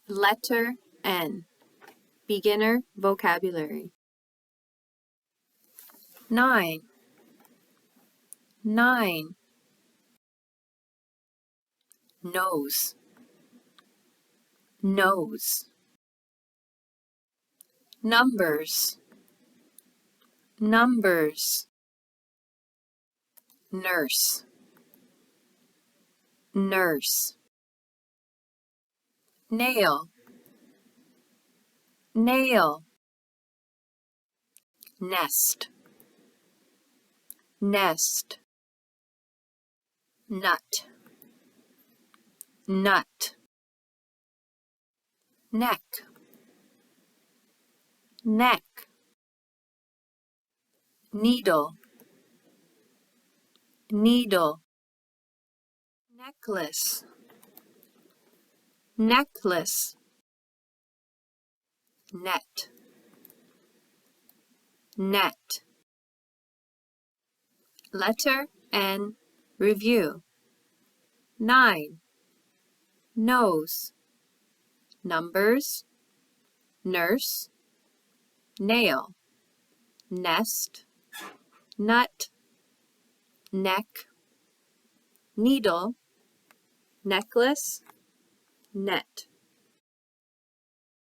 Letter N. Beginner vocabulary. 9. 9. Nose. Nose. Numbers. Numbers. Nurse. Nurse. Nail. Nail. Nest. Nest. Nut. Nut. Neck. Neck. Needle. Needle. Necklace. Necklace. Net. Net. Letter N. Review. 9. Nose. Numbers. Nurse. Nail. Nest. Nut. Neck. Needle. Necklace. Net.